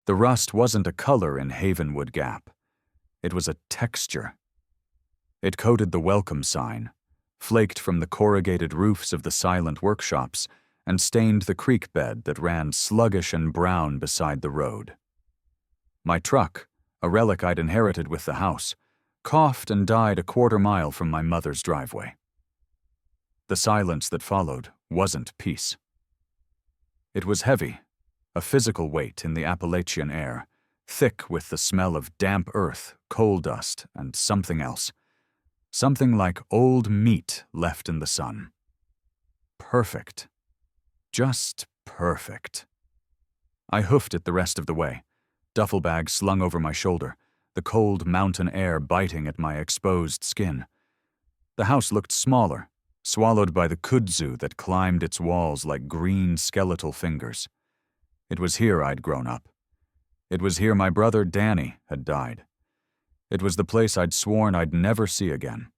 The rust wasn't a color in Havenwood Gap. It was a texture. It coated the welcome sign, flaked from the corrugated roofs of the silent workshops, and stained the creek bed that ran sluggish and brown beside the road. My truck, a relic I'd inherited with the house, coughed and died a quarter-mile from my mother's driveway. The silence that followed wasn't peace. It was heavy, a physical weight in the Appalachian air, thick with the smell of damp earth, coal dust, and something else. Something like old meat left in the sun. Perfect. Just perfect. I hoofed it the rest of the way, duffel bag slung over my shoulder, the cold mountain air biting at my exposed skin. The house looked smaller, swallowed by the kudzu that climbed its walls like green skeletal fingers. It was here I'd grown up. It was here my brother Danny had died. It was the place I'd sworn I'd never see again.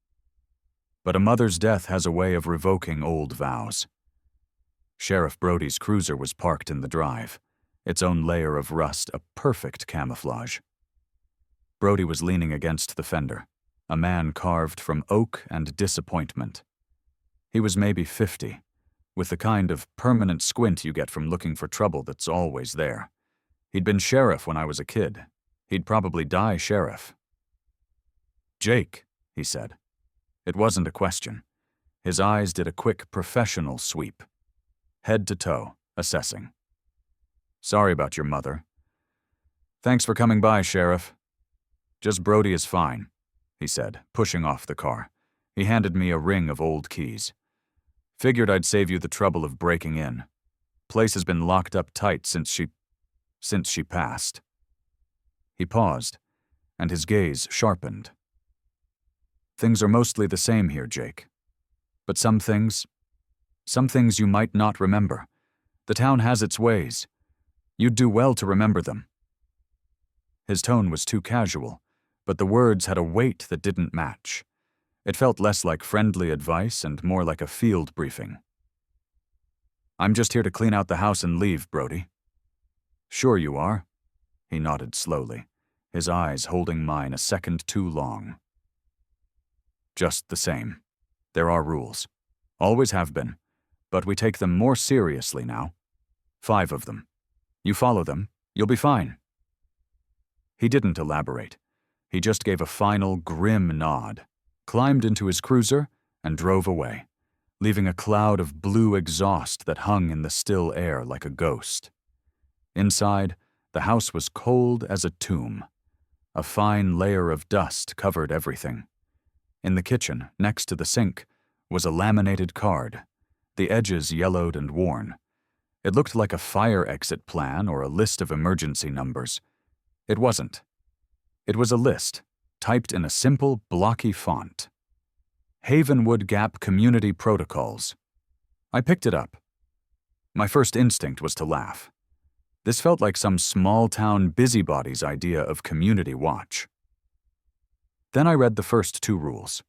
But a mother's death has a way of revoking old vows. Sheriff Brody's cruiser was parked in the drive, its own layer of rust a perfect camouflage. Brody was leaning against the fender, a man carved from oak and disappointment. He was maybe 50, with the kind of permanent squint you get from looking for trouble that's always there. He'd been sheriff when I was a kid. He'd probably die sheriff. "Jake," he said. It wasn't a question. His eyes did a quick professional sweep. Head to toe, assessing. "Sorry about your mother." "Thanks for coming by, Sheriff." "Just Brody is fine," he said, pushing off the car. He handed me a ring of old keys. "Figured I'd save you the trouble of breaking in. Place has been locked up tight since she passed." He paused, and his gaze sharpened. "Things are mostly the same here, Jake. But some things you might not remember. The town has its ways. You'd do well to remember them." His tone was too casual, but the words had a weight that didn't match. It felt less like friendly advice and more like a field briefing. "I'm just here to clean out the house and leave, Brody." "Sure you are." He nodded slowly, his eyes holding mine a second too long. "Just the same. There are rules. Always have been, but we take them more seriously now. 5 of them. You follow them, you'll be fine." He didn't elaborate. He just gave a final, grim nod, climbed into his cruiser, and drove away, leaving a cloud of blue exhaust that hung in the still air like a ghost. Inside, the house was cold as a tomb. A fine layer of dust covered everything. In the kitchen, next to the sink, was a laminated card, the edges yellowed and worn. It looked like a fire exit plan or a list of emergency numbers. It wasn't. It was a list, typed in a simple, blocky font. Havenwood Gap Community Protocols. I picked it up. My first instinct was to laugh. This felt like some small-town busybody's idea of community watch. Then I read the first 2 rules.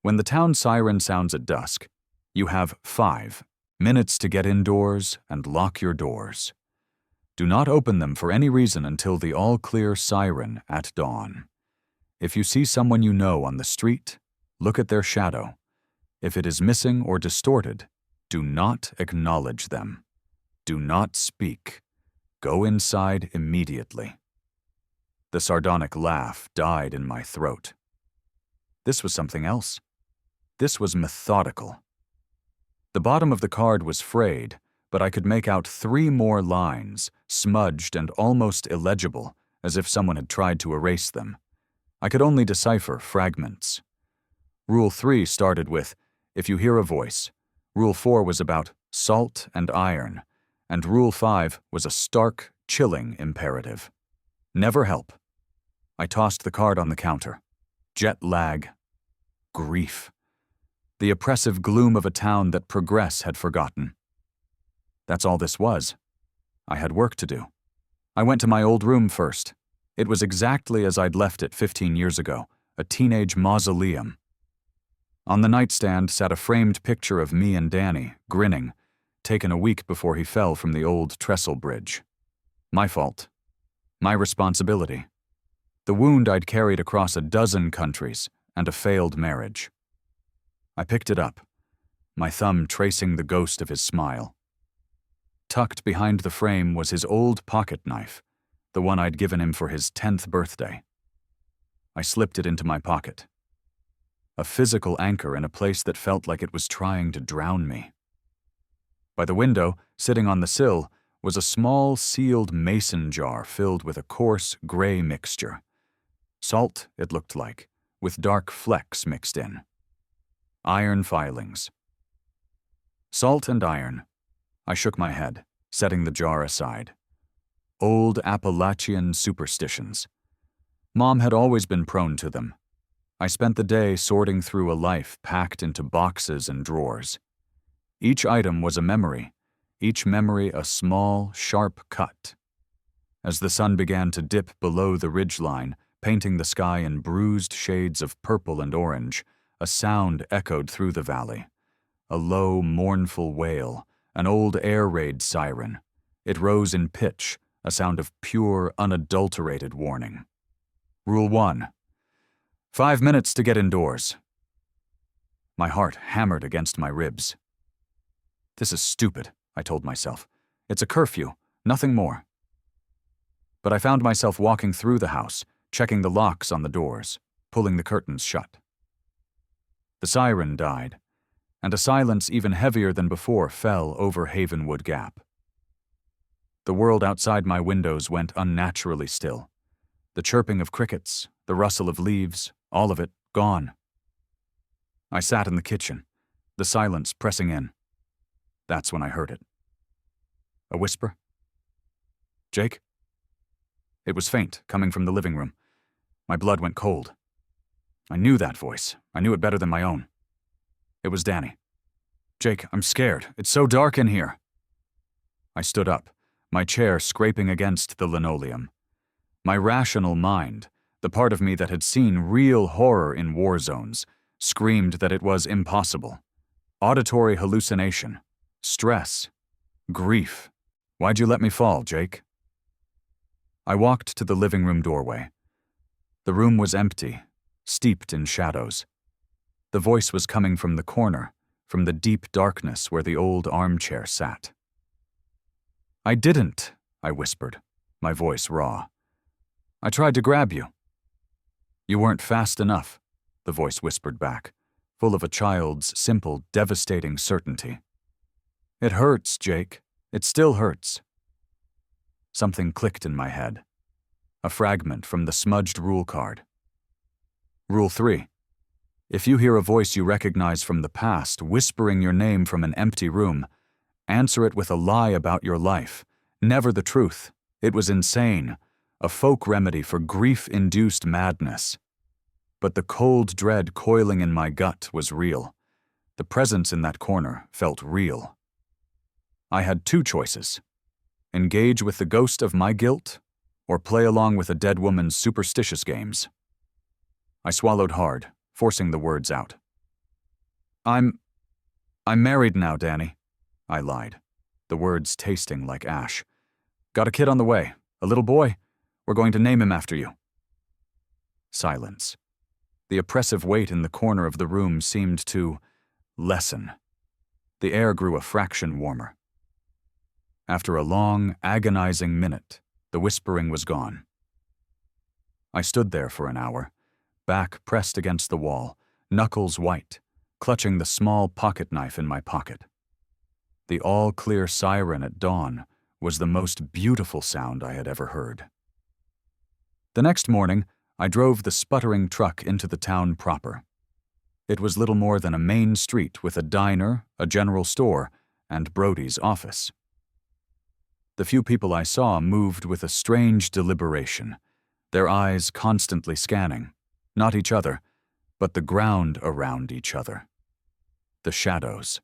When the town siren sounds at dusk, you have 5 minutes to get indoors and lock your doors. Do not open them for any reason until the all-clear siren at dawn. If you see someone you know on the street, look at their shadow. If it is missing or distorted, do not acknowledge them. Do not speak. Go inside immediately. The sardonic laugh died in my throat. This was something else. This was methodical. The bottom of the card was frayed, but I could make out 3 more lines, smudged and almost illegible, as if someone had tried to erase them. I could only decipher fragments. Rule 3 started with, "If you hear a voice." Rule 4 was about salt and iron, and Rule 5 was a stark, chilling imperative. Never help. I tossed the card on the counter. Jet lag. Grief. The oppressive gloom of a town that progress had forgotten. That's all this was. I had work to do. I went to my old room first. It was exactly as I'd left it 15 years ago, a teenage mausoleum. On the nightstand sat a framed picture of me and Danny, grinning, taken a week before he fell from the old trestle bridge. My fault. My responsibility. The wound I'd carried across a dozen countries and a failed marriage. I picked it up, my thumb tracing the ghost of his smile. Tucked behind the frame was his old pocket knife, the one I'd given him for his 10th birthday. I slipped it into my pocket. A physical anchor in a place that felt like it was trying to drown me. By the window, sitting on the sill, was a small sealed mason jar filled with a coarse gray mixture. Salt, it looked like, with dark flecks mixed in. Iron filings. Salt and iron. I shook my head, setting the jar aside. Old Appalachian superstitions. Mom had always been prone to them. I spent the day sorting through a life packed into boxes and drawers. Each item was a memory, each memory a small, sharp cut. As the sun began to dip below the ridgeline, painting the sky in bruised shades of purple and orange, a sound echoed through the valley. A low, mournful wail, an old air raid siren. It rose in pitch, a sound of pure, unadulterated warning. Rule 1. 5 minutes to get indoors. My heart hammered against my ribs. This is stupid, I told myself. It's a curfew, nothing more. But I found myself walking through the house, checking the locks on the doors, pulling the curtains shut. The siren died, and a silence even heavier than before fell over Havenwood Gap. The world outside my windows went unnaturally still. The chirping of crickets, the rustle of leaves, all of it gone. I sat in the kitchen, the silence pressing in. That's when I heard it. A whisper? Jake? It was faint, coming from the living room. My blood went cold. I knew that voice. I knew it better than my own. It was Danny. Jake, I'm scared. It's so dark in here. I stood up, my chair scraping against the linoleum. My rational mind, the part of me that had seen real horror in war zones, screamed that it was impossible. Auditory hallucination. Stress. Grief. Why'd you let me fall, Jake? I walked to the living room doorway. The room was empty, steeped in shadows. The voice was coming from the corner, from the deep darkness where the old armchair sat. I didn't, I whispered, my voice raw. I tried to grab you. You weren't fast enough, the voice whispered back, full of a child's simple, devastating certainty. It hurts, Jake. It still hurts. Something clicked in my head. A fragment from the smudged rule card. Rule 3. If you hear a voice you recognize from the past whispering your name from an empty room, answer it with a lie about your life, never the truth. It was insane, a folk remedy for grief-induced madness. But the cold dread coiling in my gut was real. The presence in that corner felt real. I had 2 choices. Engage with the ghost of my guilt, or play along with a dead woman's superstitious games. I swallowed hard, forcing the words out. I'm married now, Danny, I lied, the words tasting like ash. Got a kid on the way, a little boy. We're going to name him after you. Silence. The oppressive weight in the corner of the room seemed to lessen. The air grew a fraction warmer. After a long, agonizing minute, the whispering was gone. I stood there for an hour, back pressed against the wall, knuckles white, clutching the small pocket knife in my pocket. The all-clear siren at dawn was the most beautiful sound I had ever heard. The next morning, I drove the sputtering truck into the town proper. It was little more than a main street with a diner, a general store, and Brody's office. The few people I saw moved with a strange deliberation, their eyes constantly scanning, not each other, but the ground around each other. The shadows.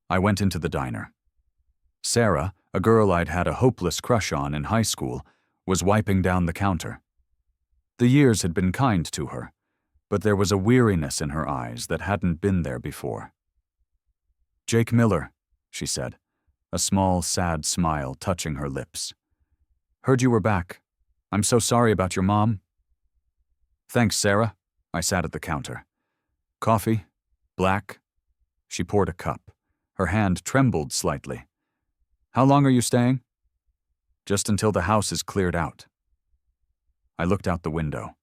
I went into the diner. Sarah, a girl I'd had a hopeless crush on in high school, was wiping down the counter. The years had been kind to her, but there was a weariness in her eyes that hadn't been there before. Jake Miller, she said, a small, sad smile touching her lips. Heard you were back. I'm so sorry about your mom. Thanks, Sarah. I sat at the counter. Coffee? Black? She poured a cup. Her hand trembled slightly. How long are you staying? Just until the house is cleared out. I looked out the window.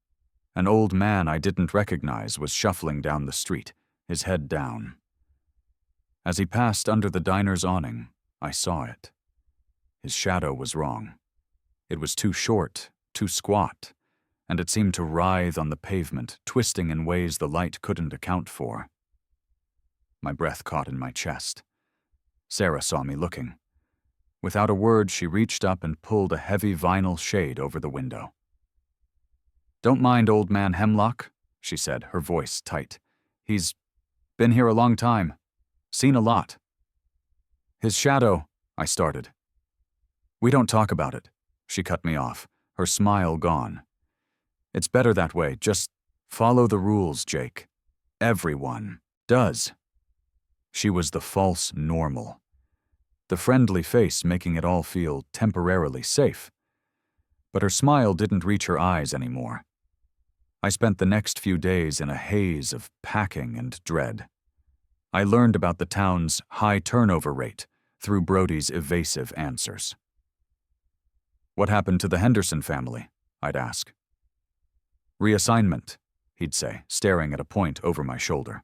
An old man I didn't recognize was shuffling down the street, his head down. As he passed under the diner's awning, I saw it. His shadow was wrong. It was too short, too squat, and it seemed to writhe on the pavement, twisting in ways the light couldn't account for. My breath caught in my chest. Sarah saw me looking. Without a word, she reached up and pulled a heavy vinyl shade over the window. Don't mind old man Hemlock, she said, her voice tight. He's been here a long time. Seen a lot. His shadow, I started. We don't talk about it, she cut me off, her smile gone. It's better that way, just follow the rules, Jake. Everyone does. She was the false normal. The friendly face making it all feel temporarily safe. But her smile didn't reach her eyes anymore. I spent the next few days in a haze of packing and dread. I learned about the town's high turnover rate through Brody's evasive answers. What happened to the Henderson family? I'd ask. Reassignment, he'd say, staring at a point over my shoulder.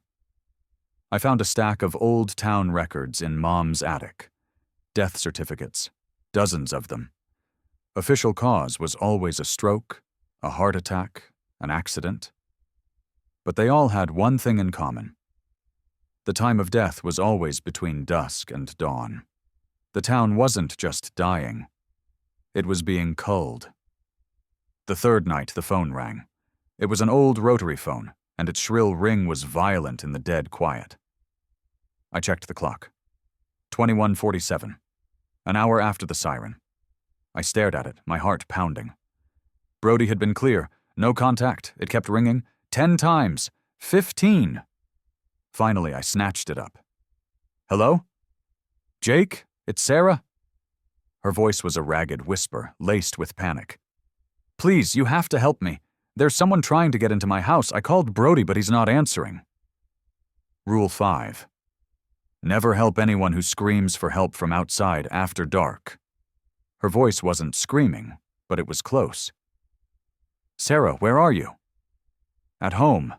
I found a stack of old town records in Mom's attic. Death certificates, dozens of them. Official cause was always a stroke, a heart attack, an accident. But they all had one thing in common. The time of death was always between dusk and dawn. The town wasn't just dying. It was being culled. The third night, the phone rang. It was an old rotary phone, and its shrill ring was violent in the dead quiet. I checked the clock. 21:47. An hour after the siren. I stared at it, my heart pounding. Brody had been clear. No contact. It kept ringing. 10 times. 15. Finally, I snatched it up. Hello? Jake? It's Sarah? Her voice was a ragged whisper, laced with panic. Please, you have to help me. There's someone trying to get into my house. I called Brody, but he's not answering. Rule 5. Never help anyone who screams for help from outside after dark. Her voice wasn't screaming, but it was close. Sarah, where are you? At home.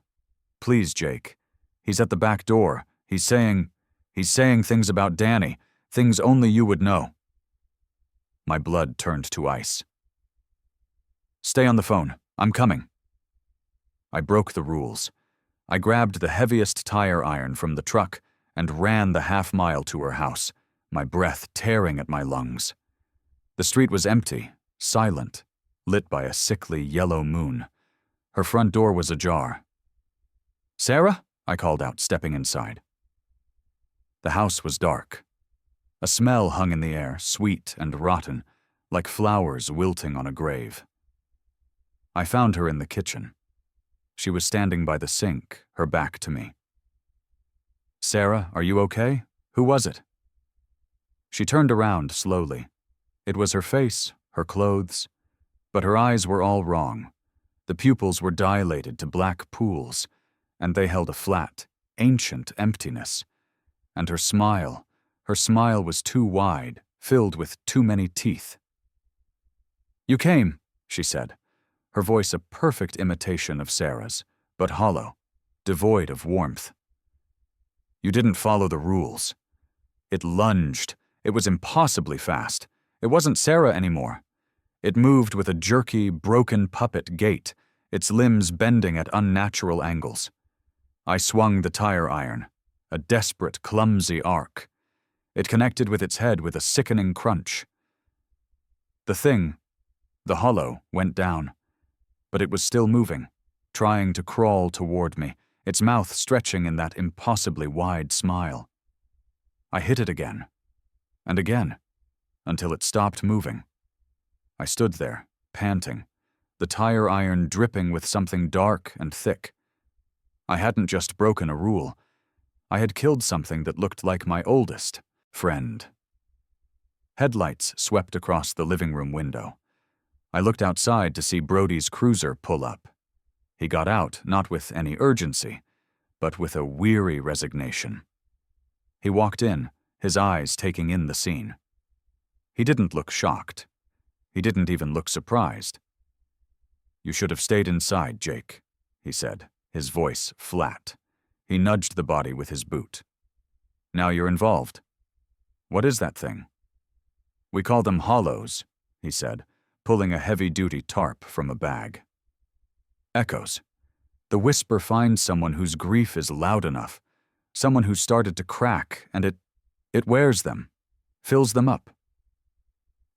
Please, Jake. He's at the back door. He's saying things about Danny, things only you would know. My blood turned to ice. Stay on the phone. I'm coming. I broke the rules. I grabbed the heaviest tire iron from the truck and ran the half-mile to her house, my breath tearing at my lungs. The street was empty, silent, lit by a sickly yellow moon. Her front door was ajar. Sarah? I called out, stepping inside. The house was dark. A smell hung in the air, sweet and rotten, like flowers wilting on a grave. I found her in the kitchen. She was standing by the sink, her back to me. Sarah, are you okay? Who was it? She turned around slowly. It was her face, her clothes, but her eyes were all wrong. The pupils were dilated to black pools, and they held a flat, ancient emptiness. And her smile was too wide, filled with too many teeth. You came, she said, her voice a perfect imitation of Sarah's, but hollow, devoid of warmth. You didn't follow the rules. It lunged. It was impossibly fast. It wasn't Sarah anymore. It moved with a jerky, broken puppet gait, its limbs bending at unnatural angles. I swung the tire iron, a desperate, clumsy arc. It connected with its head with a sickening crunch. The hollow, went down, but it was still moving, trying to crawl toward me, its mouth stretching in that impossibly wide smile. I hit it again, and again, until it stopped moving. I stood there, panting, the tire iron dripping with something dark and thick. I hadn't just broken a rule. I had killed something that looked like my oldest friend. Headlights swept across the living room window. I looked outside to see Brody's cruiser pull up. He got out, not with any urgency, but with a weary resignation. He walked in, his eyes taking in the scene. He didn't look shocked. He didn't even look surprised. "You should have stayed inside, Jake," he said, his voice flat. He nudged the body with his boot. "Now you're involved. What is that thing?" "We call them hollows," he said, pulling a heavy-duty tarp from a bag. "Echoes. The whisper finds someone whose grief is loud enough, someone who's started to crack, and it wears them, fills them up."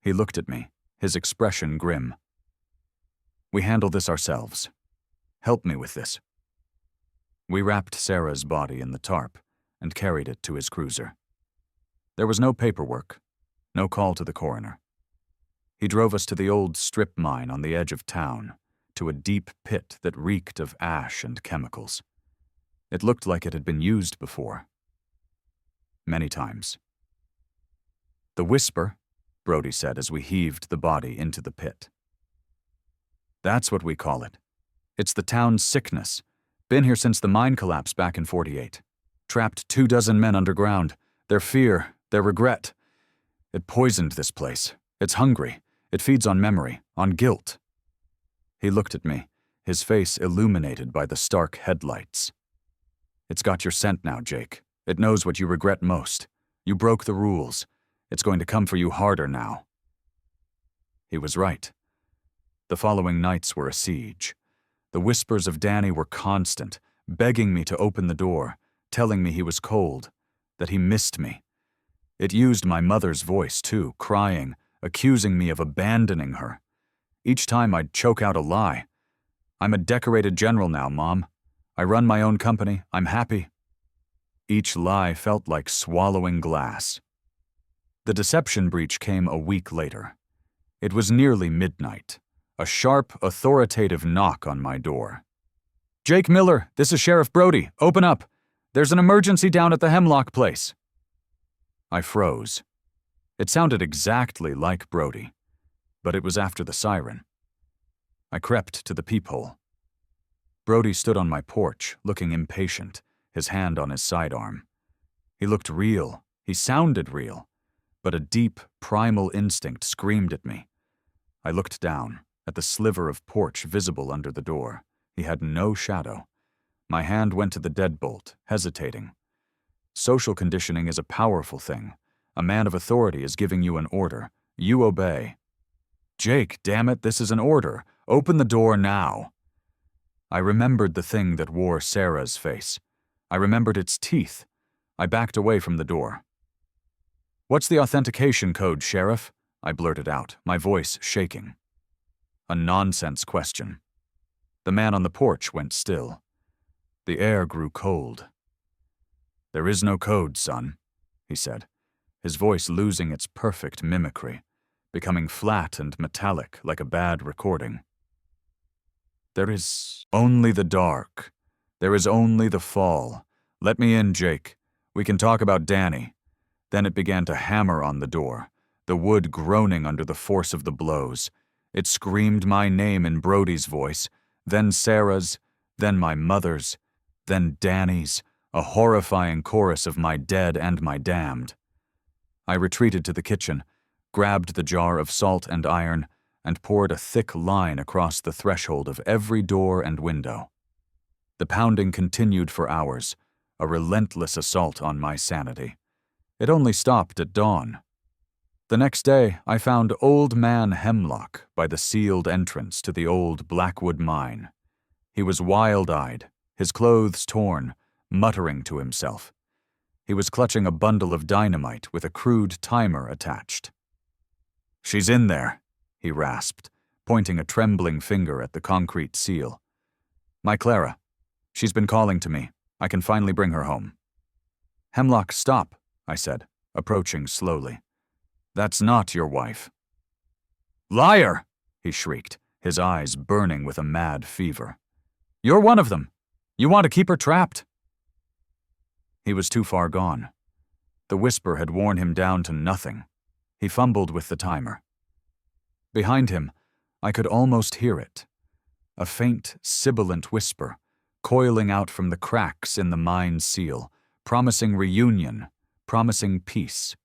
He looked at me, his expression grim. "We handle this ourselves. Help me with this." We wrapped Sarah's body in the tarp and carried it to his cruiser. There was no paperwork, no call to the coroner. He drove us to the old strip mine on the edge of town, to a deep pit that reeked of ash and chemicals. It looked like it had been used before. Many times. "The whisper," Brody said as we heaved the body into the pit. "That's what we call it. It's the town's sickness. Been here since the mine collapse back in '48. Trapped 24 men underground. Their fear, their regret. It poisoned this place. It's hungry. It feeds on memory, on guilt." He looked at me, his face illuminated by the stark headlights. "It's got your scent now, Jake. It knows what you regret most. You broke the rules. It's going to come for you harder now." He was right. The following nights were a siege. The whispers of Danny were constant, begging me to open the door, telling me he was cold, that he missed me. It used my mother's voice, too, crying, accusing me of abandoning her. Each time I'd choke out a lie. "I'm a decorated general now, Mom. I run my own company. I'm happy." Each lie felt like swallowing glass. The deception breach came a week later. It was nearly midnight. A sharp, authoritative knock on my door. "Jake Miller, this is Sheriff Brody. Open up. There's an emergency down at the Hemlock place." I froze. It sounded exactly like Brody, but it was after the siren. I crept to the peephole. Brody stood on my porch, looking impatient, his hand on his sidearm. He looked real. He sounded real. But a deep, primal instinct screamed at me. I looked down, at the sliver of porch visible under the door. He had no shadow. My hand went to the deadbolt, hesitating. Social conditioning is a powerful thing. A man of authority is giving you an order. You obey. "Jake, damn it, this is an order. Open the door now." I remembered the thing that wore Sarah's face. I remembered its teeth. I backed away from the door. "What's the authentication code, Sheriff?" I blurted out, my voice shaking. A nonsense question. The man on the porch went still. The air grew cold. "There is no code, son," he said, his voice losing its perfect mimicry, becoming flat and metallic like a bad recording. "There is only the dark. There is only the fall. Let me in, Jake. We can talk about Danny." Then it began to hammer on the door, the wood groaning under the force of the blows. It screamed my name in Brody's voice, then Sarah's, then my mother's, then Danny's, a horrifying chorus of my dead and my damned. I retreated to the kitchen, grabbed the jar of salt and iron, and poured a thick line across the threshold of every door and window. The pounding continued for hours, a relentless assault on my sanity. It only stopped at dawn. The next day, I found Old Man Hemlock by the sealed entrance to the old Blackwood mine. He was wild-eyed, his clothes torn, muttering to himself. He was clutching a bundle of dynamite with a crude timer attached. "She's in there," he rasped, pointing a trembling finger at the concrete seal. "My Clara. She's been calling to me. I can finally bring her home." "Hemlock, stop," I said, approaching slowly. "That's not your wife." "Liar!" he shrieked, his eyes burning with a mad fever. "You're one of them. You want to keep her trapped." He was too far gone. The whisper had worn him down to nothing. He fumbled with the timer. Behind him, I could almost hear it. A faint, sibilant whisper, coiling out from the cracks in the mine's seal, promising reunion, promising peace.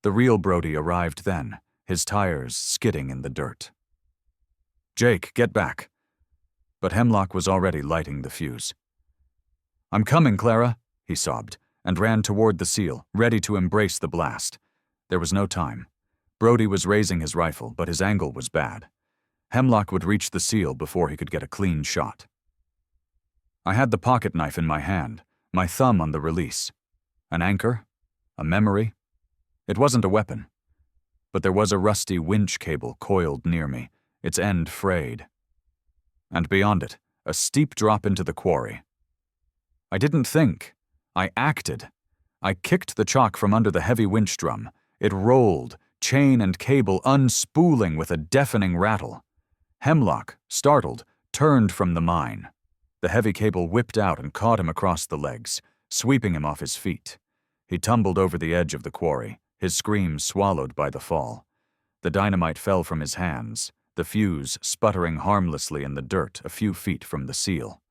The real Brody arrived then, his tires skidding in the dirt. "Jake, get back." But Hemlock was already lighting the fuse. "I'm coming, Clara," he sobbed, and ran toward the seal, ready to embrace the blast. There was no time. Brody was raising his rifle, but his angle was bad. Hemlock would reach the seal before he could get a clean shot. I had the pocket knife in my hand, my thumb on the release. An anchor? A memory? It wasn't a weapon. But there was a rusty winch cable coiled near me, its end frayed. And beyond it, a steep drop into the quarry. I didn't think. I acted. I kicked the chalk from under the heavy winch drum. It rolled, chain and cable unspooling with a deafening rattle. Hemlock, startled, turned from the mine. The heavy cable whipped out and caught him across the legs, sweeping him off his feet. He tumbled over the edge of the quarry, his scream swallowed by the fall. The dynamite fell from his hands, the fuse sputtering harmlessly in the dirt a few feet from the seal.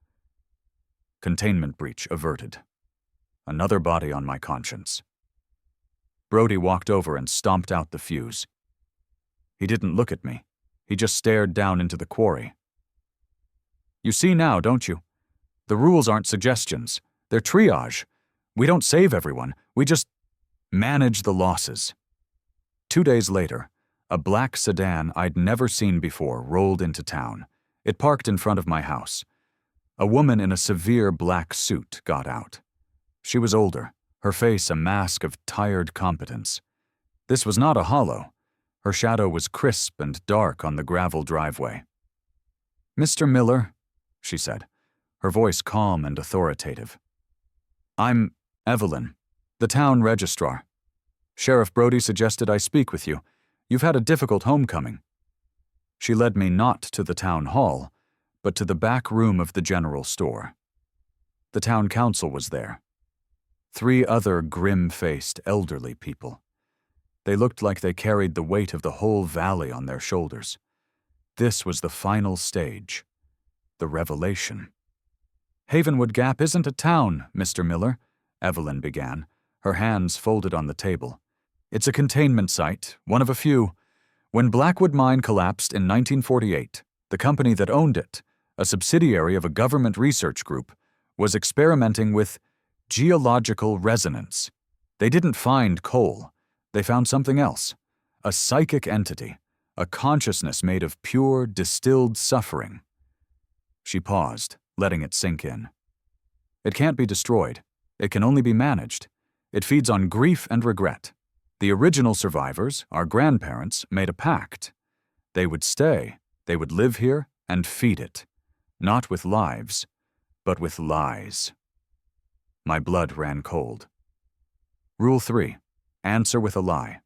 Containment breach averted. Another body on my conscience. Brody walked over and stomped out the fuse. He didn't look at me. He just stared down into the quarry. "You see now, don't you? The rules aren't suggestions. They're triage. We don't save everyone. We just manage the losses." 2 days later, a black sedan I'd never seen before rolled into town. It parked in front of my house. A woman in a severe black suit got out. She was older, her face a mask of tired competence. This was not a hollow. Her shadow was crisp and dark on the gravel driveway. "Mr. Miller," she said, her voice calm and authoritative. "I'm Evelyn, the town registrar. Sheriff Brody suggested I speak with you. You've had a difficult homecoming." She led me not to the town hall, but to the back room of the general store. The town council was there. 3 other grim-faced, elderly people. They looked like they carried the weight of the whole valley on their shoulders. This was the final stage. The revelation. "Havenwood Gap isn't a town, Mr. Miller," Evelyn began, her hands folded on the table. "It's a containment site, one of a few. When Blackwood Mine collapsed in 1948, the company that owned it, a subsidiary of a government research group, was experimenting with geological resonance. They didn't find coal. They found something else. A psychic entity, a consciousness made of pure, distilled suffering." She paused, letting it sink in. "It can't be destroyed. It can only be managed. It feeds on grief and regret. The original survivors, our grandparents, made a pact. They would stay, they would live here and feed it. Not with lives, but with lies." My blood ran cold. Rule 3. Answer with a lie.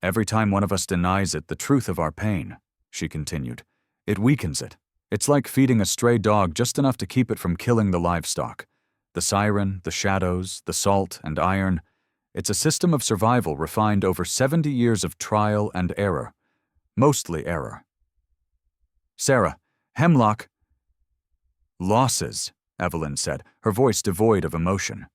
"Every time one of us denies it the truth of our pain," she continued, "it weakens it. It's like feeding a stray dog just enough to keep it from killing the livestock. The siren, the shadows, the salt and iron. It's a system of survival refined over 70 years of trial and error. Mostly error." "Sarah, Hemlock—" "Losses," Evelyn said, her voice devoid of emotion.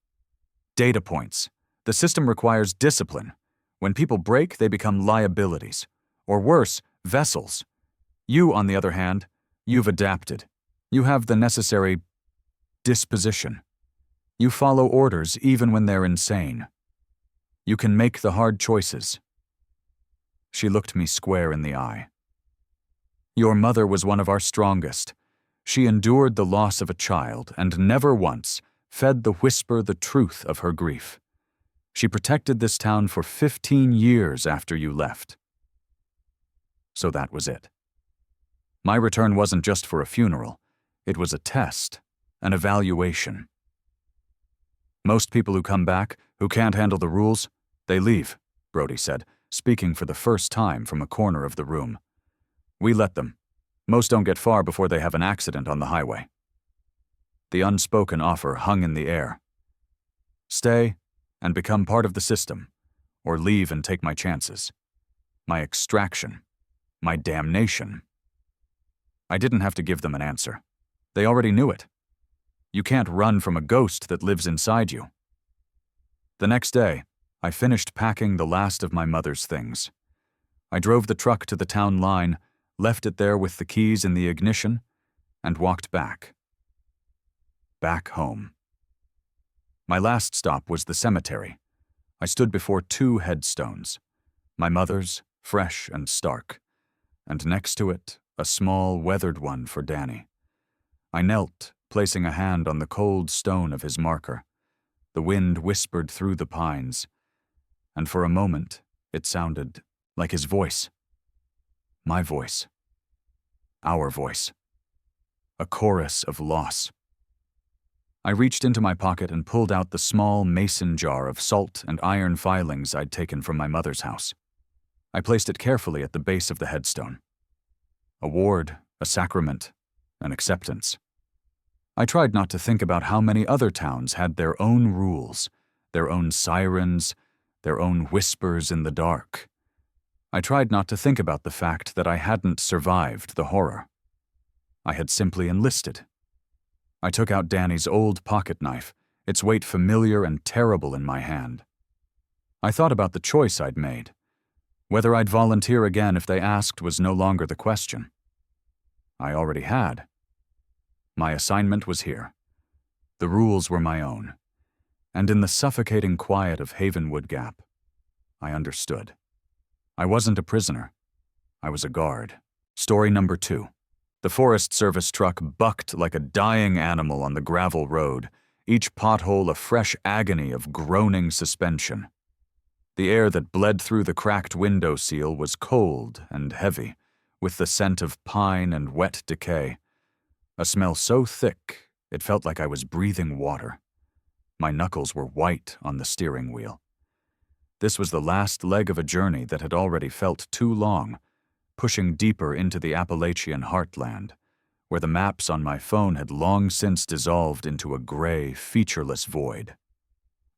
"Data points. The system requires discipline. When people break, they become liabilities. Or worse, vessels. You, on the other hand, you've adapted. You have the necessary disposition. You follow orders even when they're insane. You can make the hard choices." She looked me square in the eye. "Your mother was one of our strongest. She endured the loss of a child and never once fed the whisper the truth of her grief. She protected this town for 15 years after you left." So that was it. My return wasn't just for a funeral. It was a test, an evaluation. "Most people who come back, who can't handle the rules, they leave," Brody said, speaking for the first time from a corner of the room. "We let them. Most don't get far before they have an accident on the highway." The unspoken offer hung in the air. Stay and become part of the system, or leave and take my chances. My extraction. My damnation. I didn't have to give them an answer. They already knew it. You can't run from a ghost that lives inside you. The next day, I finished packing the last of my mother's things. I drove the truck to the town line, left it there with the keys in the ignition, and walked back. Back home. My last stop was the cemetery. I stood before 2 headstones, my mother's, fresh and stark, and next to it, a small, weathered one for Danny. I knelt, placing a hand on the cold stone of his marker. The wind whispered through the pines, and for a moment, it sounded like his voice. My voice. Our voice. A chorus of loss. I reached into my pocket and pulled out the small mason jar of salt and iron filings I'd taken from my mother's house. I placed it carefully at the base of the headstone. A ward, a sacrament, an acceptance. I tried not to think about how many other towns had their own rules, their own sirens, their own whispers in the dark. I tried not to think about the fact that I hadn't survived the horror. I had simply enlisted. I took out Danny's old pocket knife, its weight familiar and terrible in my hand. I thought about the choice I'd made. Whether I'd volunteer again if they asked was no longer the question. I already had. My assignment was here. The rules were my own. And in the suffocating quiet of Havenwood Gap, I understood. I wasn't a prisoner. I was a guard. Story number 2. The Forest Service truck bucked like a dying animal on the gravel road, each pothole a fresh agony of groaning suspension. The air that bled through the cracked window seal was cold and heavy, with the scent of pine and wet decay. A smell so thick, it felt like I was breathing water. My knuckles were white on the steering wheel. This was the last leg of a journey that had already felt too long, pushing deeper into the Appalachian heartland, where the maps on my phone had long since dissolved into a gray, featureless void.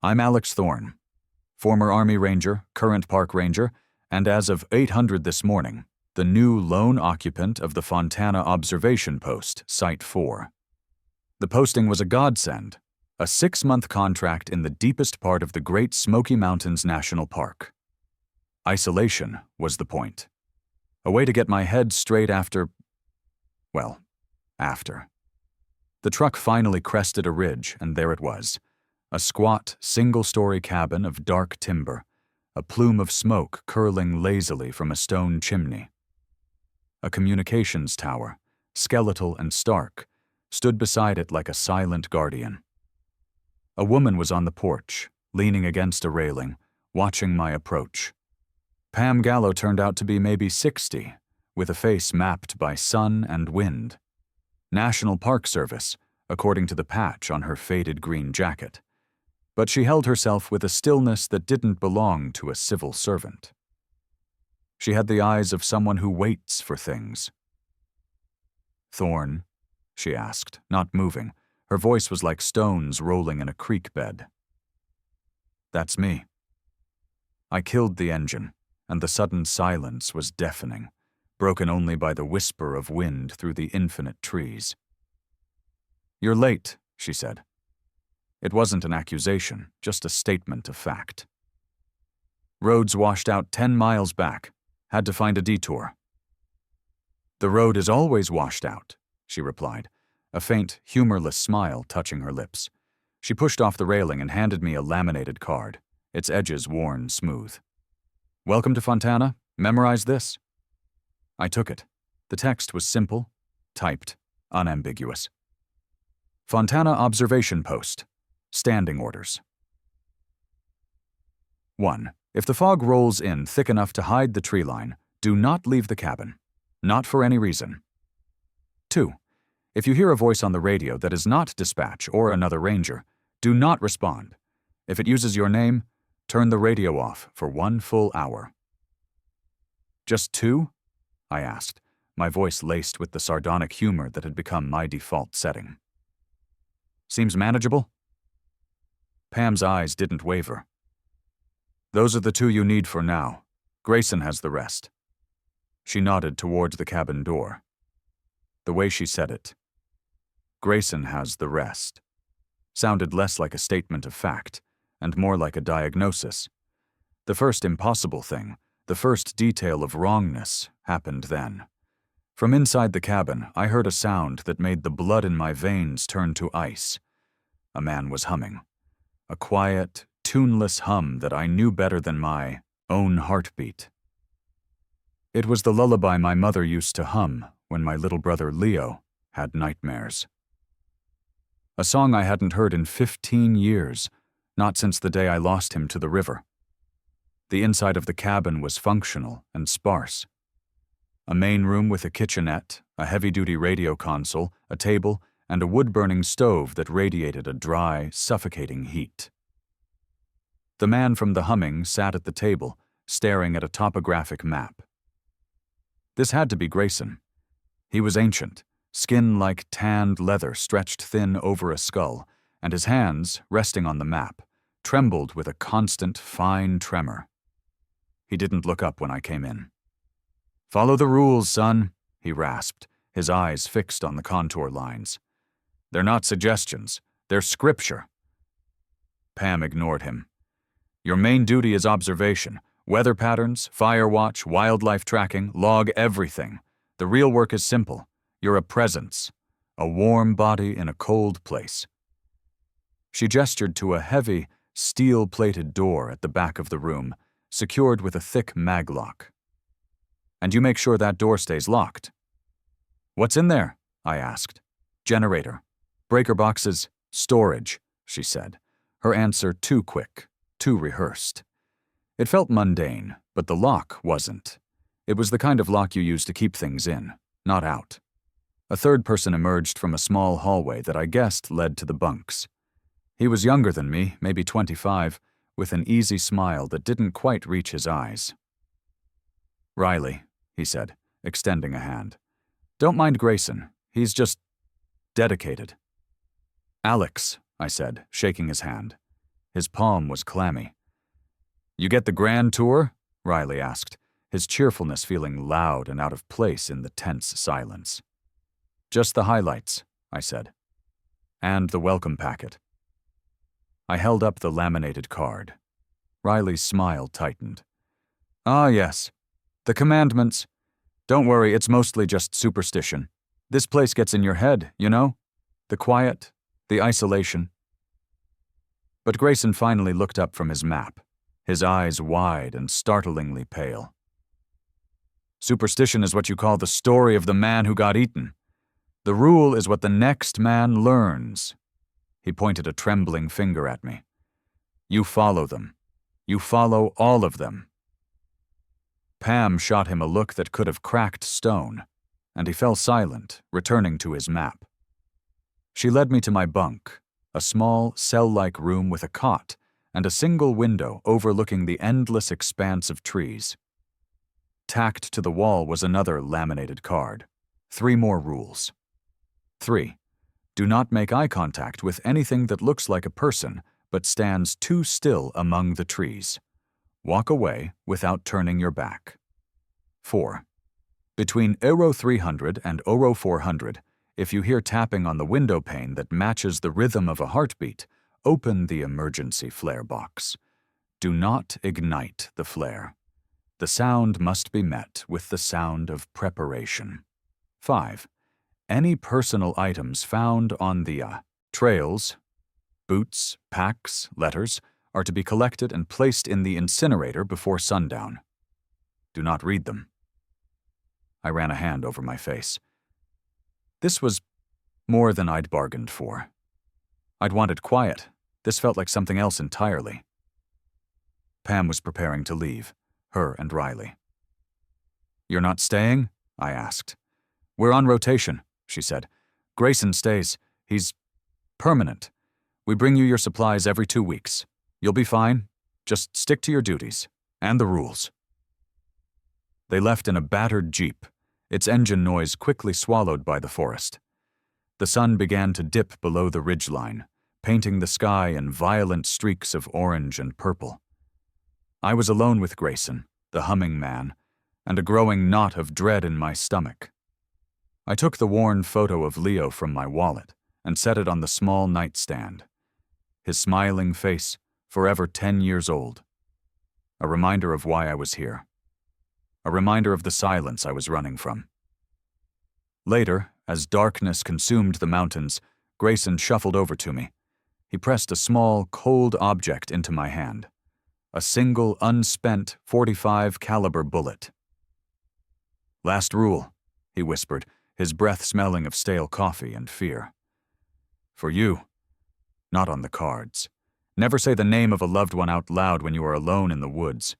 I'm Alex Thorne, former Army Ranger, current Park Ranger, and as of 800 this morning, the new lone occupant of the Fontana Observation Post, Site 4. The posting was a godsend, a 6-month contract in the deepest part of the Great Smoky Mountains National Park. Isolation was the point. A way to get my head straight after. The truck finally crested a ridge, and there it was. A squat, single-story cabin of dark timber, a plume of smoke curling lazily from a stone chimney. A communications tower, skeletal and stark, stood beside it like a silent guardian. A woman was on the porch, leaning against a railing, watching my approach. Pam Gallo turned out to be maybe 60, with a face mapped by sun and wind. National Park Service, according to the patch on her faded green jacket. But she held herself with a stillness that didn't belong to a civil servant. She had the eyes of someone who waits for things. "Thorne?" she asked, not moving. Her voice was like stones rolling in a creek bed. "That's me." I killed the engine, and the sudden silence was deafening, broken only by the whisper of wind through the infinite trees. "You're late," she said. It wasn't an accusation, just a statement of fact. "Roads washed out 10 miles back. Had to find a detour." "The road is always washed out," she replied, a faint, humorless smile touching her lips. She pushed off the railing and handed me a laminated card, its edges worn smooth. "Welcome to Fontana. Memorize this." I took it. The text was simple, typed, unambiguous. Fontana Observation Post. Standing orders. 1. If the fog rolls in thick enough to hide the tree line, do not leave the cabin. Not for any reason. 2. If you hear a voice on the radio that is not dispatch or another ranger, do not respond. If it uses your name, turn the radio off for 1 full hour. "Just 2?" I asked, my voice laced with the sardonic humor that had become my default setting. "Seems manageable?" Pam's eyes didn't waver. "Those are the 2 you need for now. Grayson has the rest." She nodded towards the cabin door. The way she said it, "Grayson has the rest," sounded less like a statement of fact and more like a diagnosis. The first impossible thing, the first detail of wrongness, happened then. From inside the cabin, I heard a sound that made the blood in my veins turn to ice. A man was humming. A quiet, tuneless hum that I knew better than my own heartbeat. It was the lullaby my mother used to hum when my little brother Leo had nightmares. A song I hadn't heard in 15 years, not since the day I lost him to the river. The inside of the cabin was functional and sparse. A main room with a kitchenette, a heavy-duty radio console, a table, and a wood-burning stove that radiated a dry, suffocating heat. The man from the humming sat at the table, staring at a topographic map. This had to be Grayson. He was ancient, skin like tanned leather stretched thin over a skull, and his hands, resting on the map, trembled with a constant, fine tremor. He didn't look up when I came in. "Follow the rules, son," he rasped, his eyes fixed on the contour lines. "They're not suggestions, they're scripture." Pam ignored him. "Your main duty is observation. Weather patterns, fire watch, wildlife tracking, log everything. The real work is simple. You're a presence, a warm body in a cold place." She gestured to a heavy, steel-plated door at the back of the room, secured with a thick maglock. "And you make sure that door stays locked." "What's in there?" I asked. "Generator. Breaker boxes. Storage," she said, her answer too quick, too rehearsed. It felt mundane, but the lock wasn't. It was the kind of lock you use to keep things in, not out. A third person emerged from a small hallway that I guessed led to the bunks. He was younger than me, maybe 25, with an easy smile that didn't quite reach his eyes. "Riley," he said, extending a hand. "Don't mind Grayson. He's just dedicated." "Alex," I said, shaking his hand. His palm was clammy. "You get the grand tour?" Riley asked, his cheerfulness feeling loud and out of place in the tense silence. "Just the highlights," I said. "And the welcome packet." I held up the laminated card. Riley's smile tightened. "Ah, yes. The commandments. Don't worry, it's mostly just superstition. This place gets in your head, you know? The quiet, the isolation." But Grayson finally looked up from his map, his eyes wide and startlingly pale. "Superstition is what you call the story of the man who got eaten. The rule is what the next man learns." He pointed a trembling finger at me. "You follow them. You follow all of them." Pam shot him a look that could have cracked stone, and he fell silent, returning to his map. She led me to my bunk, a small, cell-like room with a cot and a single window overlooking the endless expanse of trees. Tacked to the wall was another laminated card. 3 more rules. 3. Do not make eye contact with anything that looks like a person but stands too still among the trees. Walk away without turning your back. 4. Between Euro 300 and Euro 400, if you hear tapping on the window pane that matches the rhythm of a heartbeat, open the emergency flare box. Do not ignite the flare. The sound must be met with the sound of preparation. 5. Any personal items found on the trails, boots, packs, letters, are to be collected and placed in the incinerator before sundown. Do not read them. I ran a hand over my face. This was more than I'd bargained for. I'd wanted quiet. This felt like something else entirely. Pam was preparing to leave, her and Riley. "You're not staying?" I asked. "We're on rotation," she said. "Grayson stays. He's permanent. We bring you your supplies every 2 weeks. You'll be fine. Just stick to your duties and the rules." They left in a battered Jeep, its engine noise quickly swallowed by the forest. The sun began to dip below the ridgeline, painting the sky in violent streaks of orange and purple. I was alone with Grayson, the humming man, and a growing knot of dread in my stomach. I took the worn photo of Leo from my wallet and set it on the small nightstand. His smiling face, forever 10 years old. A reminder of why I was here. A reminder of the silence I was running from. Later, as darkness consumed the mountains, Grayson shuffled over to me. He pressed a small, cold object into my hand. A single, unspent .45 caliber bullet. "Last rule," he whispered, his breath smelling of stale coffee and fear. "For you, not on the cards. Never say the name of a loved one out loud when you are alone in the woods."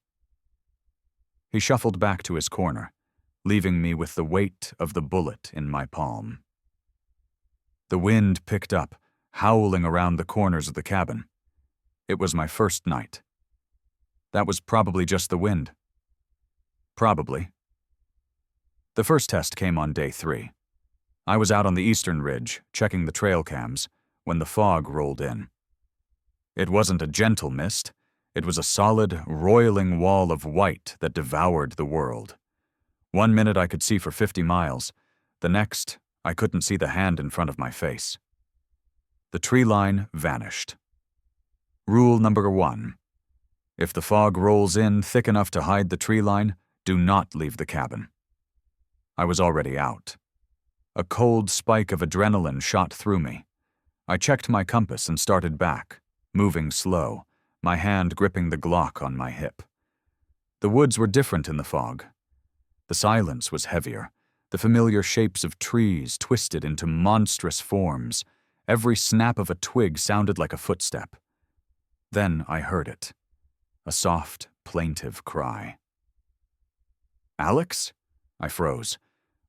He shuffled back to his corner, leaving me with the weight of the bullet in my palm. The wind picked up, howling around the corners of the cabin. It was my first night. That was probably just the wind. Probably. The first test came on day 3. I was out on the eastern ridge, checking the trail cams, when the fog rolled in. It wasn't a gentle mist. It was a solid, roiling wall of white that devoured the world. One minute I could see for 50 miles. The next, I couldn't see the hand in front of my face. The tree line vanished. Rule number 1. If the fog rolls in thick enough to hide the tree line, do not leave the cabin. I was already out. A cold spike of adrenaline shot through me. I checked my compass and started back, moving slow, my hand gripping the Glock on my hip. The woods were different in the fog. The silence was heavier, the familiar shapes of trees twisted into monstrous forms. Every snap of a twig sounded like a footstep. Then I heard it. A soft, plaintive cry. "Alex?" I froze.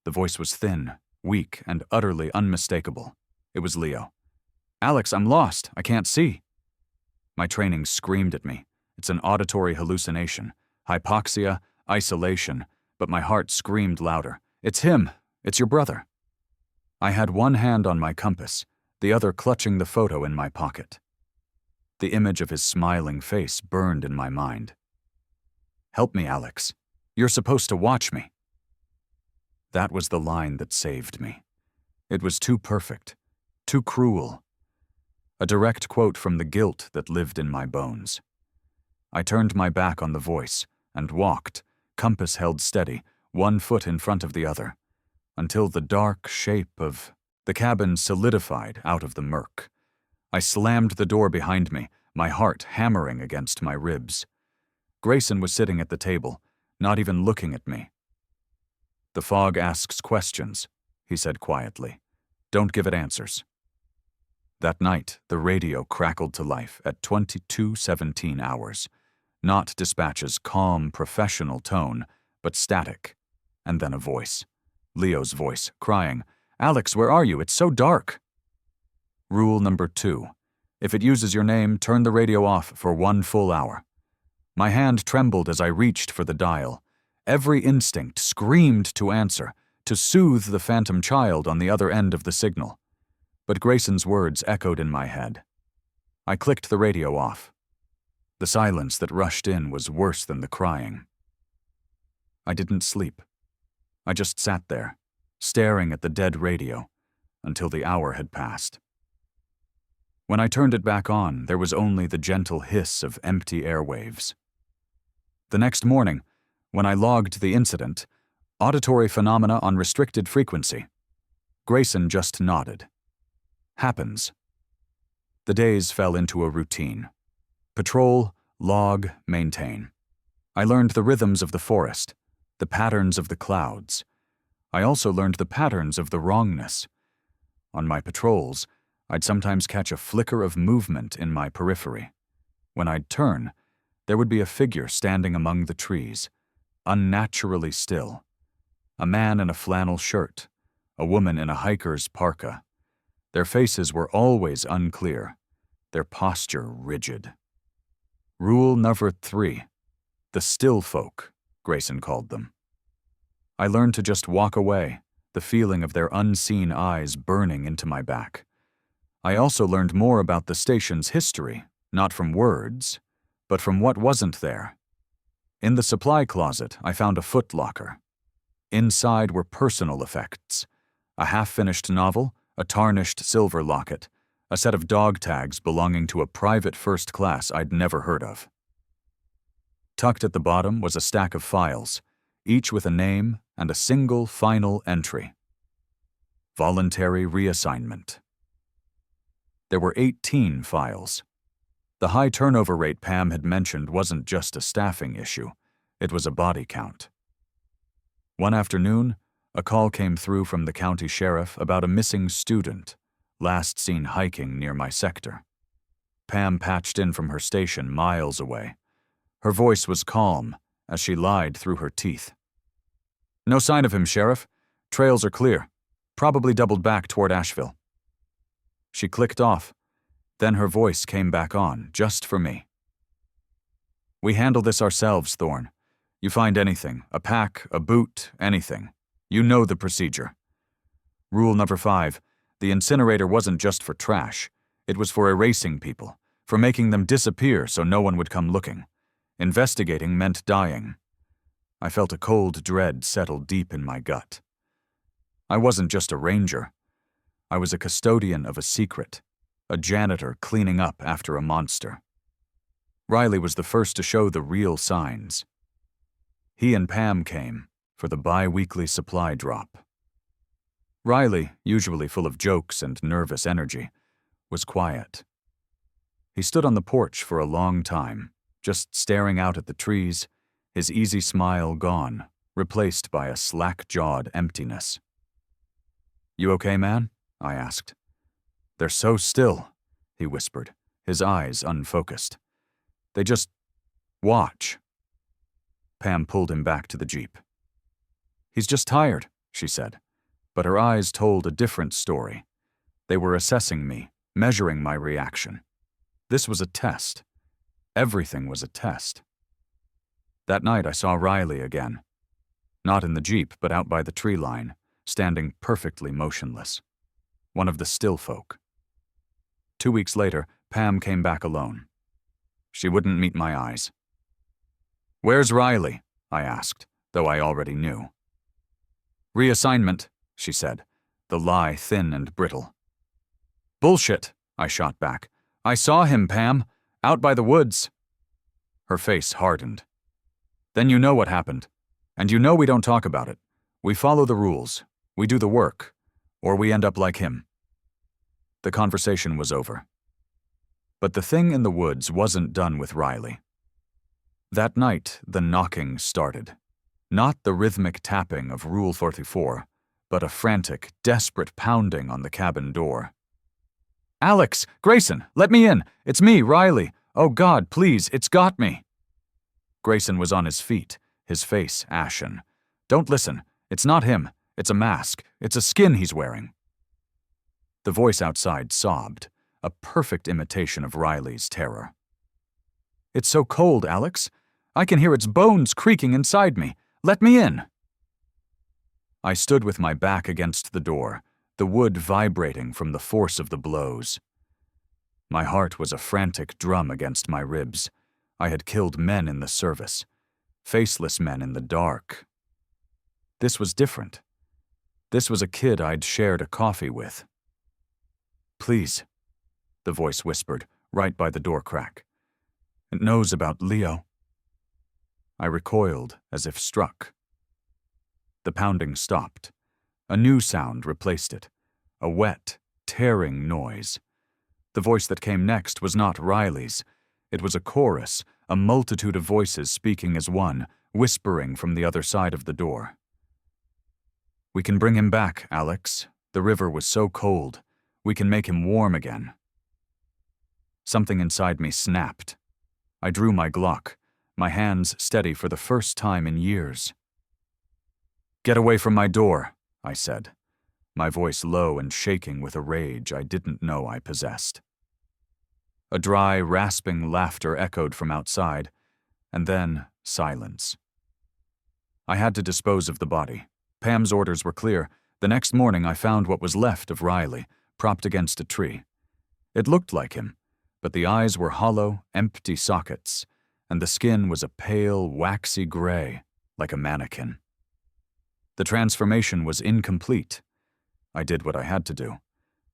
The voice was thin, weak, and utterly unmistakable. It was Leo. "Alex, I'm lost. I can't see." My training screamed at me. It's an auditory hallucination. Hypoxia, isolation, but my heart screamed louder. "It's him. It's your brother." I had one hand on my compass, the other clutching the photo in my pocket. The image of his smiling face burned in my mind. "Help me, Alex. You're supposed to watch me." That was the line that saved me. It was too perfect, too cruel. A direct quote from the guilt that lived in my bones. I turned my back on the voice and walked, compass held steady, one foot in front of the other, until the dark shape of the cabin solidified out of the murk. I slammed the door behind me, my heart hammering against my ribs. Grayson was sitting at the table, not even looking at me. "The fog asks questions," he said quietly. "Don't give it answers." That night, the radio crackled to life at 22:17 hours. Not dispatch's calm, professional tone, but static. And then a voice. Leo's voice, crying, "Alex, where are you? It's so dark." Rule number 2. If it uses your name, turn the radio off for 1 full hour. My hand trembled as I reached for the dial. Every instinct screamed to answer, to soothe the phantom child on the other end of the signal. But Grayson's words echoed in my head. I clicked the radio off. The silence that rushed in was worse than the crying. I didn't sleep. I just sat there, staring at the dead radio, until the hour had passed. When I turned it back on, there was only the gentle hiss of empty airwaves. The next morning, when I logged the incident, auditory phenomena on restricted frequency, Grayson just nodded. Happens. The days fell into a routine. Patrol, log, maintain. I learned the rhythms of the forest, the patterns of the clouds. I also learned the patterns of the wrongness. On my patrols, I'd sometimes catch a flicker of movement in my periphery. When I'd turn, there would be a figure standing among the trees, unnaturally still. A man in a flannel shirt, a woman in a hiker's parka. Their faces were always unclear, their posture rigid. Rule number 3. The still folk, Grayson called them. I learned to just walk away, the feeling of their unseen eyes burning into my back. I also learned more about the station's history, not from words, but from what wasn't there. In the supply closet, I found a footlocker. Inside were personal effects: a half-finished novel, a tarnished silver locket, a set of dog tags belonging to a private first class I'd never heard of. Tucked at the bottom was a stack of files, each with a name and a single final entry: voluntary reassignment. There were 18 files. The high turnover rate Pam had mentioned wasn't just a staffing issue, it was a body count. One afternoon, a call came through from the county sheriff about a missing student, last seen hiking near my sector. Pam patched in from her station miles away. Her voice was calm as she lied through her teeth. "No sign of him, Sheriff. Trails are clear. Probably doubled back toward Asheville." She clicked off. Then her voice came back on, just for me. "We handle this ourselves, Thorne. You find anything, a pack, a boot, anything. You know the procedure. Rule number 5, the incinerator wasn't just for trash. It was for erasing people, for making them disappear so no one would come looking. Investigating meant dying." I felt a cold dread settle deep in my gut. I wasn't just a ranger. I was a custodian of a secret, a janitor cleaning up after a monster. Riley was the first to show the real signs. He and Pam came for the bi-weekly supply drop. Riley, usually full of jokes and nervous energy, was quiet. He stood on the porch for a long time, just staring out at the trees, his easy smile gone, replaced by a slack-jawed emptiness. "You okay, man?" I asked. "They're so still," he whispered, his eyes unfocused. "They just watch." Pam pulled him back to the Jeep. "He's just tired," she said, but her eyes told a different story. They were assessing me, measuring my reaction. This was a test. Everything was a test. That night I saw Riley again. Not in the Jeep, but out by the tree line, standing perfectly motionless. One of the still folk. 2 weeks later, Pam came back alone. She wouldn't meet my eyes. "Where's Riley?" I asked, though I already knew. "Reassignment," she said, the lie thin and brittle. "Bullshit," I shot back. "I saw him, Pam, out by the woods." Her face hardened. "Then you know what happened. And you know we don't talk about it. We follow the rules. We do the work. Or we end up like him." The conversation was over. But the thing in the woods wasn't done with Riley. That night, the knocking started. Not the rhythmic tapping of Rule 44, but a frantic, desperate pounding on the cabin door. "Alex! Grayson! Let me in! It's me, Riley! Oh God, please, it's got me!" Grayson was on his feet, his face ashen. "Don't listen. It's not him. It's a mask. It's a skin he's wearing." The voice outside sobbed, a perfect imitation of Riley's terror. "It's so cold, Alex. I can hear its bones creaking inside me. Let me in." I stood with my back against the door, the wood vibrating from the force of the blows. My heart was a frantic drum against my ribs. I had killed men in the service, faceless men in the dark. This was different. This was a kid I'd shared a coffee with. "Please," the voice whispered, right by the door crack. "It knows about Leo." I recoiled as if struck. The pounding stopped. A new sound replaced it, a wet, tearing noise. The voice that came next was not Riley's. It was a chorus, a multitude of voices speaking as one, whispering from the other side of the door. "We can bring him back, Alex. The river was so cold. We can make him warm again." Something inside me snapped. I drew my Glock, my hands steady for the first time in years. "Get away from my door," I said, my voice low and shaking with a rage I didn't know I possessed. A dry, rasping laughter echoed from outside, and then silence. I had to dispose of the body. Pam's orders were clear. The next morning I found what was left of Riley, propped against a tree. It looked like him, but the eyes were hollow, empty sockets, and the skin was a pale, waxy gray, like a mannequin. The transformation was incomplete. I did what I had to do.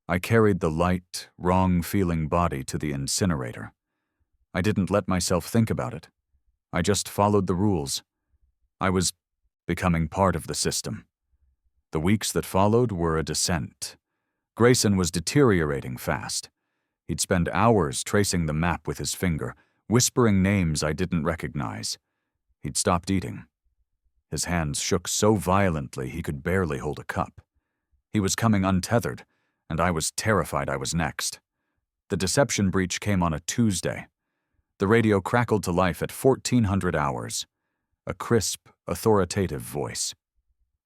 I carried the light, wrong-feeling body to the incinerator. I didn't let myself think about it. I just followed the rules. I was becoming part of the system. The weeks that followed were a descent. Grayson was deteriorating fast. He'd spend hours tracing the map with his finger, whispering names I didn't recognize. He'd stopped eating. His hands shook so violently he could barely hold a cup. He was coming untethered, and I was terrified I was next. The deception breach came on a Tuesday. The radio crackled to life at 1400 hours. A crisp, authoritative voice.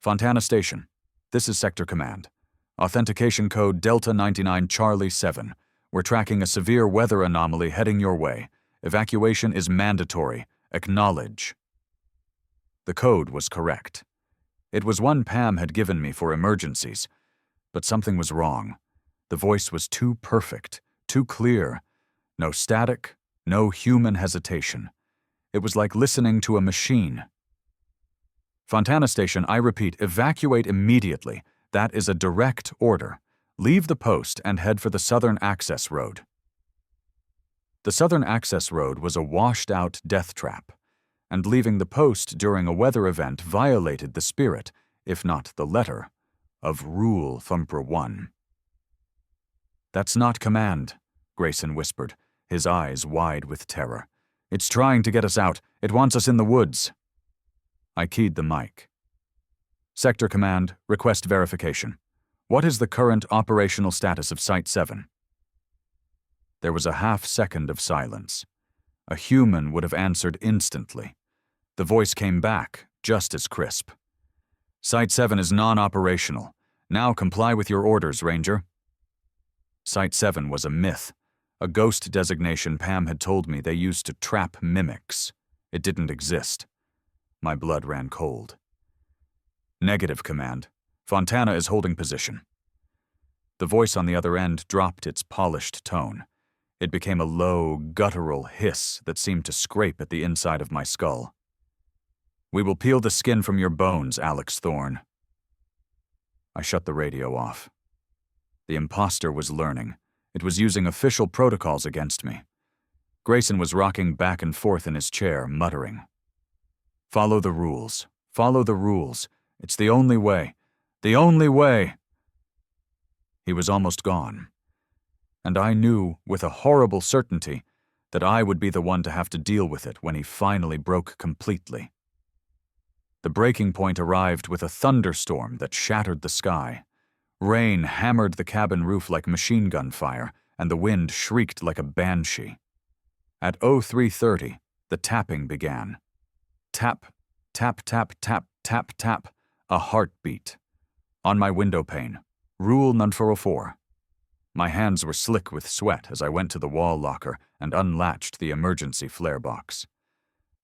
"Fontana Station. This is Sector Command. Authentication code Delta 99 Charlie 7. We're tracking a severe weather anomaly heading your way. Evacuation is mandatory. Acknowledge." The code was correct. It was one Pam had given me for emergencies. But something was wrong. The voice was too perfect, too clear. No static, no human hesitation. It was like listening to a machine. "Fontana Station, I repeat, evacuate immediately. That is a direct order. Leave the post and head for the Southern Access Road." The Southern Access Road was a washed-out death trap, and leaving the post during a weather event violated the spirit, if not the letter, of Rule Thumper 1. "That's not command," Grayson whispered, his eyes wide with terror. "It's trying to get us out. It wants us in the woods." I keyed the mic. "Sector Command, request verification. What is the current operational status of Site 7? There was a half-second of silence. A human would have answered instantly. The voice came back, just as crisp. "Site 7 is non-operational. Now comply with your orders, Ranger." Site 7 was a myth, a ghost designation Pam had told me they used to trap mimics. It didn't exist. My blood ran cold. "Negative, Command. Fontana is holding position." The voice on the other end dropped its polished tone. It became a low, guttural hiss that seemed to scrape at the inside of my skull. "We will peel the skin from your bones, Alex Thorne." I shut the radio off. The imposter was learning. It was using official protocols against me. Grayson was rocking back and forth in his chair, muttering. "Follow the rules. Follow the rules. It's the only way. The only way." He was almost gone. And I knew, with a horrible certainty, that I would be the one to have to deal with it when he finally broke completely. The breaking point arrived with a thunderstorm that shattered the sky. Rain hammered the cabin roof like machine gun fire, and the wind shrieked like a banshee. At 03:30, the tapping began. Tap, tap, tap, tap, tap, tap, a heartbeat. On my window pane, Rule Number 404. My hands were slick with sweat as I went to the wall locker and unlatched the emergency flare box.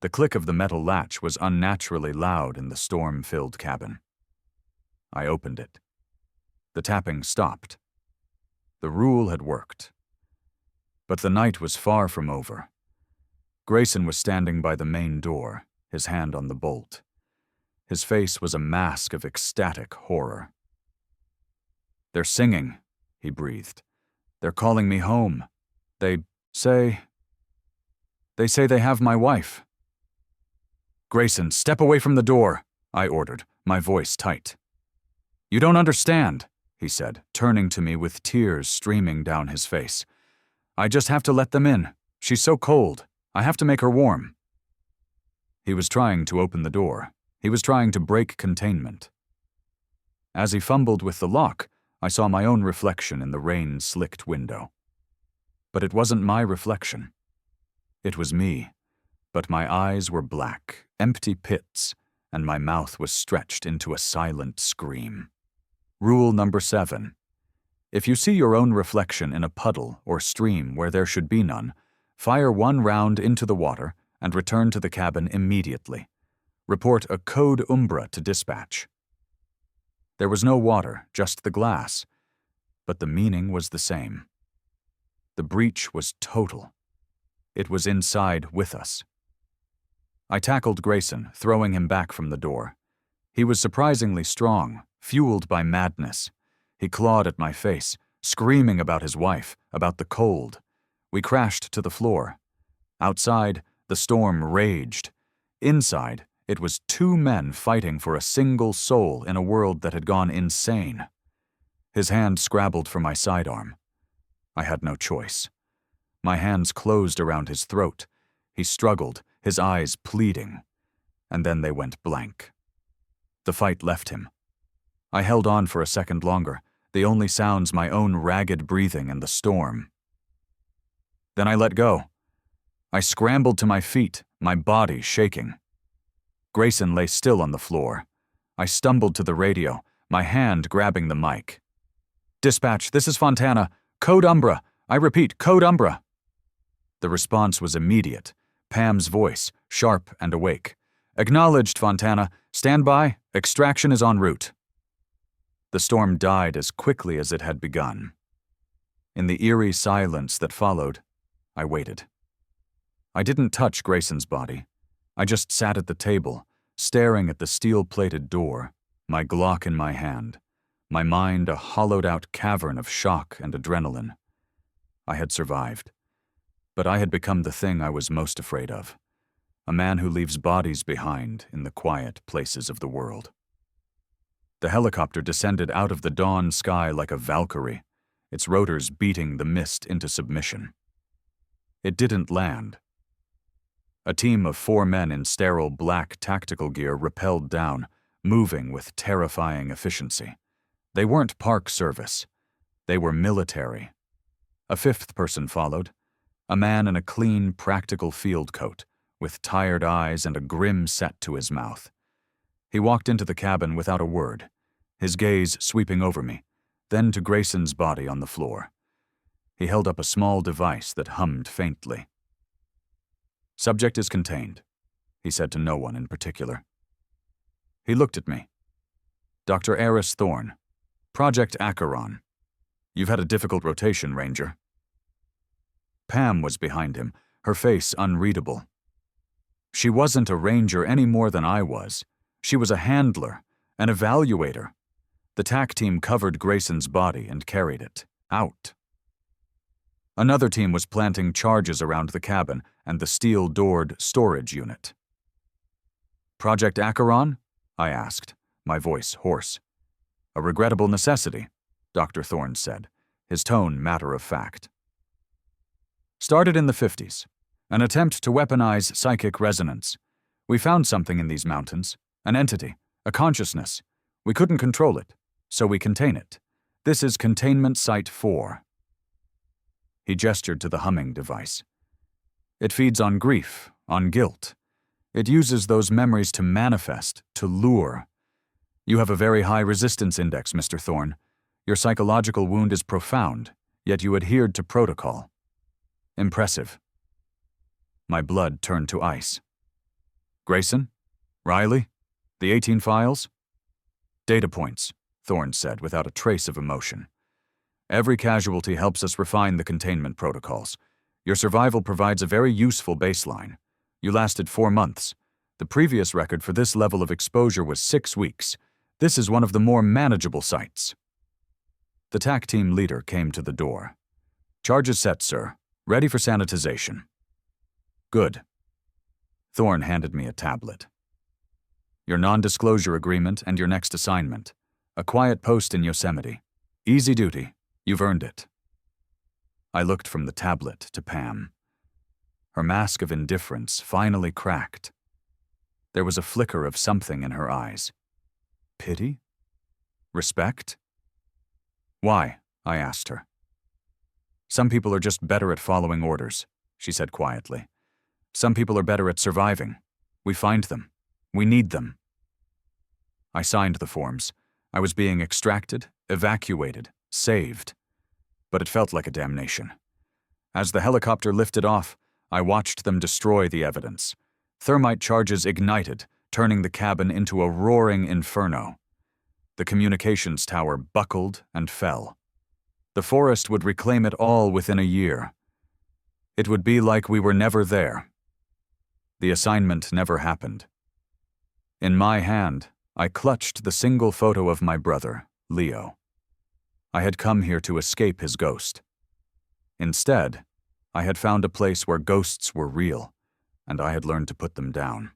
The click of the metal latch was unnaturally loud in the storm-filled cabin. I opened it. The tapping stopped. The rule had worked. But the night was far from over. Grayson was standing by the main door, his hand on the bolt. His face was a mask of ecstatic horror. "They're singing," he breathed. "They're calling me home. They say they have my wife." "Grayson, step away from the door," I ordered, my voice tight. "You don't understand," he said, turning to me with tears streaming down his face. "I just have to let them in. She's so cold. I have to make her warm." He was trying to open the door. He was trying to break containment. As he fumbled with the lock, I saw my own reflection in the rain-slicked window. But it wasn't my reflection. It was me, but my eyes were black, empty pits, and my mouth was stretched into a silent scream. Rule Number 7. If you see your own reflection in a puddle or stream where there should be none, fire one round into the water and return to the cabin immediately. Report a code Umbra to dispatch. There was no water, just the glass, but the meaning was the same. The breach was total. It was inside with us. I tackled Grayson, throwing him back from the door. He was surprisingly strong, fueled by madness. He clawed at my face, screaming about his wife, about the cold. We crashed to the floor. Outside, the storm raged. Inside, it was two men fighting for a single soul in a world that had gone insane. His hand scrabbled for my sidearm. I had no choice. My hands closed around his throat. He struggled, his eyes pleading. And then they went blank. The fight left him. I held on for a second longer, the only sounds my own ragged breathing and the storm. Then I let go. I scrambled to my feet, my body shaking. Grayson lay still on the floor. I stumbled to the radio, my hand grabbing the mic. "Dispatch, this is Fontana. Code Umbra. I repeat, Code Umbra." The response was immediate. Pam's voice, sharp and awake. "Acknowledged, Fontana. Stand by. Extraction is en route." The storm died as quickly as it had begun. In the eerie silence that followed, I waited. I didn't touch Grayson's body. I just sat at the table, staring at the steel-plated door, my Glock in my hand, my mind a hollowed-out cavern of shock and adrenaline. I had survived, but I had become the thing I was most afraid of, a man who leaves bodies behind in the quiet places of the world. The helicopter descended out of the dawn sky like a Valkyrie, its rotors beating the mist into submission. It didn't land. A team of 4 men in sterile black tactical gear rappelled down, moving with terrifying efficiency. They weren't park service. They were military. A 5th person followed, a man in a clean, practical field coat, with tired eyes and a grim set to his mouth. He walked into the cabin without a word, his gaze sweeping over me, then to Grayson's body on the floor. He held up a small device that hummed faintly. "Subject is contained," he said to no one in particular. He looked at me. "Dr. Eris Thorne, Project Acheron. You've had a difficult rotation, Ranger." Pam was behind him, her face unreadable. She wasn't a ranger any more than I was. She was a handler, an evaluator. The TAC team covered Grayson's body and carried it out. Another team was planting charges around the cabin and the steel-doored storage unit. "Project Acheron?" I asked, my voice hoarse. "A regrettable necessity," Dr. Thorne said, his tone matter-of-fact. "Started in the 50s. An attempt to weaponize psychic resonance. We found something in these mountains, an entity, a consciousness. We couldn't control it, so we contain it. This is Containment Site 4. He gestured to the humming device. "It feeds on grief, on guilt. It uses those memories to manifest, to lure. You have a very high resistance index, Mr. Thorne. Your psychological wound is profound, yet you adhered to protocol. Impressive." My blood turned to ice. "Grayson? Riley? The 18 files?" "Data points," Thorne said without a trace of emotion. "Every casualty helps us refine the containment protocols. Your survival provides a very useful baseline. You lasted 4 months. The previous record for this level of exposure was 6 weeks. This is one of the more manageable sites." The TAC team leader came to the door. "Charges set, sir. Ready for sanitization." "Good." Thorne handed me a tablet. "Your non-disclosure agreement and your next assignment. A quiet post in Yosemite. Easy duty. You've earned it." I looked from the tablet to Pam. Her mask of indifference finally cracked. There was a flicker of something in her eyes. Pity? Respect? "Why?" I asked her. "Some people are just better at following orders," she said quietly. "Some people are better at surviving. We find them. We need them." I signed the forms. I was being extracted, evacuated, saved. But it felt like a damnation. As the helicopter lifted off, I watched them destroy the evidence. Thermite charges ignited, turning the cabin into a roaring inferno. The communications tower buckled and fell. The forest would reclaim it all within a year. It would be like we were never there. The assignment never happened. In my hand, I clutched the single photo of my brother, Leo. I had come here to escape his ghost. Instead, I had found a place where ghosts were real, and I had learned to put them down.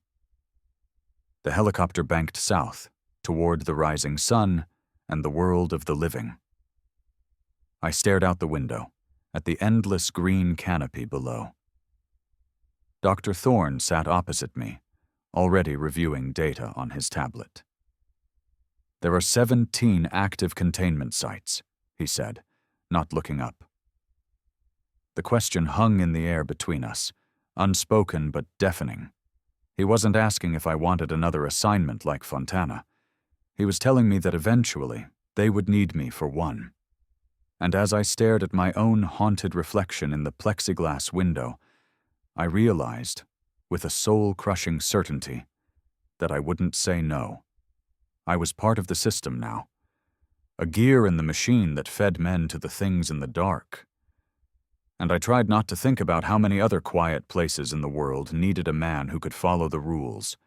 The helicopter banked south, toward the rising sun and the world of the living. I stared out the window, at the endless green canopy below. Dr. Thorne sat opposite me, already reviewing data on his tablet. There are 17 active containment sites, he said, not looking up. The question hung in the air between us, unspoken but deafening. He wasn't asking if I wanted another assignment like Fontana. He was telling me that eventually they would need me for one. And as I stared at my own haunted reflection in the plexiglass window, I realized, with a soul-crushing certainty, that I wouldn't say no. I was part of the system now, a gear in the machine that fed men to the things in the dark. And I tried not to think about how many other quiet places in the world needed a man who could follow the rules,